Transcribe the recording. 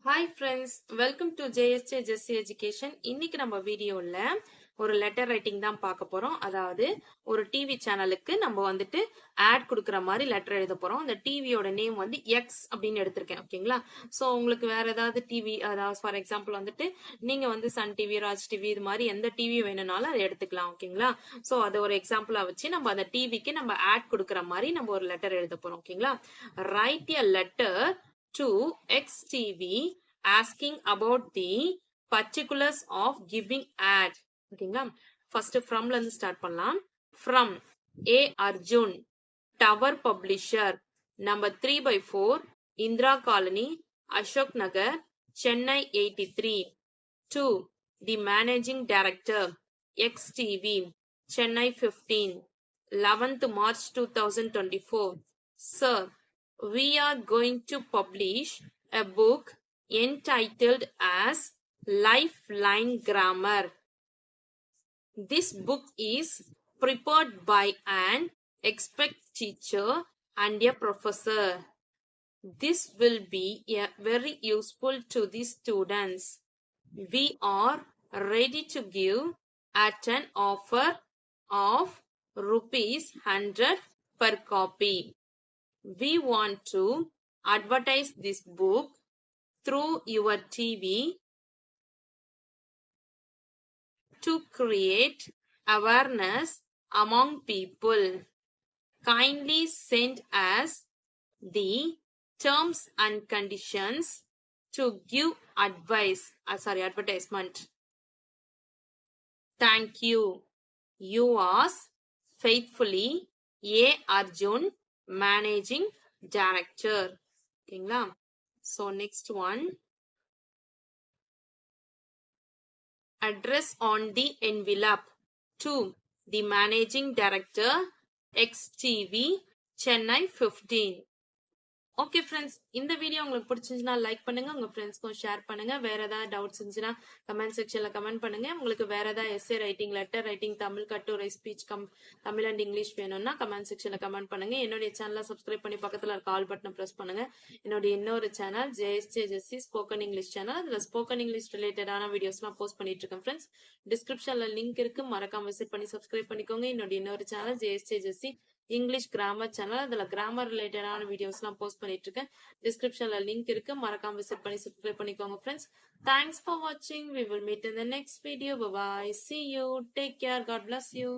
Hi friends, welcome to JSJ Jessie education. இன்னைக்கு நம்ம வீடியோவில் ஒரு லெட்டர் ரைட்டிங் தான் பார்க்க போகிறோம். அதாவது ஒரு டிவி சேனலுக்கு நம்ம வந்துட்டு ஆட் கொடுக்குற மாதிரி லெட்டர் எழுத போகிறோம். அந்த டிவியோட நேம் வந்து எக்ஸ் அப்படின்னு எடுத்திருக்கேன். ஓகேங்களா? ஸோ உங்களுக்கு வேற ஏதாவது டிவி, அதாவது ஃபார் எக்ஸாம்பிள் வந்துட்டு நீங்கள் வந்து சன் டிவி, ராஜ் டிவி, இது மாதிரி எந்த டிவி வேணும்னாலும் அதை எடுத்துக்கலாம். ஓகேங்களா? ஸோ அதை ஒரு எக்ஸாம்பிளாக வச்சு நம்ம அந்த டிவிக்கு நம்ம ஆட் கொடுக்குற மாதிரி நம்ம ஒரு லெட்டர் எழுத போகிறோம். ஓகேங்களா? Right a letter to XTV asking about the particulars of giving ad. ஓகேங்களா? ஃபர்ஸ்ட் ஃப்ரம்ல இருந்து ஸ்டார்ட் பண்ணலாம். From A Arjun, Tower Publisher, number 3/4, Indira Colony, Ashok Nagar, Chennai 83. To the Managing Director, XTV, Chennai 15, 11th March 2024. Sir, we are going to publish a book entitled as Lifeline Grammar. This book is prepared by an expert teacher and a professor. This will be very useful to the students. We are ready to give at an offer of ₹100 per copy. We want to advertise this book through your TV to create awareness among people. Kindly send us the terms and conditions to give advertisement. Thank you. Yours faithfully, A Arjun, Managing Director. ஓகேங்களா? So next one, address on the envelope to the Managing Director, XTV, Chennai 15. Okay friends, இந்த video உங்களுக்கு பிடிச்சிருந்துச்சுன்னா like பண்ணுங்க, உங்க ஃப்ரெண்ட்ஸ்க்கும் share பண்ணுங்க. வேற ஏதாவது டவுட்ஸ் இருந்துச்சுன்னா கமெண்ட் செக்ஷன்ல கமெண்ட் பண்ணுங்க. உங்களுக்கு வேற ஏதாவது S A writing, letter writing, Tamil கட்டுரை, ஸ்பீச் தமிழ் அண்ட் இங்கிலீஷ் வேணும்னா கமெண்ட் செக்ஷன்ல கமெண்ட் பண்ணுங்க. என்னுடைய சேனலை சப்ஸ்கிரைப் பண்ணி பக்கத்துல இருக்க ஆல் பட்டனை பிரஸ் பண்ணுங்க. என்னுடைய இன்னொரு சேனல் ஜேஎஸ்ஜே ஜெஸ்ஸி ஸ்போக்கன் இங்கிலீஷ் சேனல், அதுல ஸ்போக்கன் இங்கிலீஷ் ரிலேட்டடான வீடியோஸ்லாம் போஸ்ட் பண்ணிட்டு இருக்கேன் ஃப்ரெண்ட்ஸ். டிஸ்கிரிப்ஷன்ல லிங்க் இருக்கு, மறக்காம விசிட் பண்ணி சப்ஸ்கிரைப் பண்ணிக்கோங்க. என்னுடைய இன்னொரு சேனல் ஜேஎஸ்ஜே ஜெஸ்ஸி இங்கிலீஷ் கிராமர் சேனல், அதுல கிராமர் ரிலேட்டடான வீடியோஸ்லாம் போஸ்ட் பண்ணிட்டு இருக்கேன். டிஸ்கிரிப்ஷன்ல லிங்க் இருக்கு, மறக்காம விசிட் பண்ணி சப்ஸ்கிரைப் பண்ணிக்கோங்க friends. Thanks for watching. We will meet in the next video. Bye bye. See you. Take care. God bless you.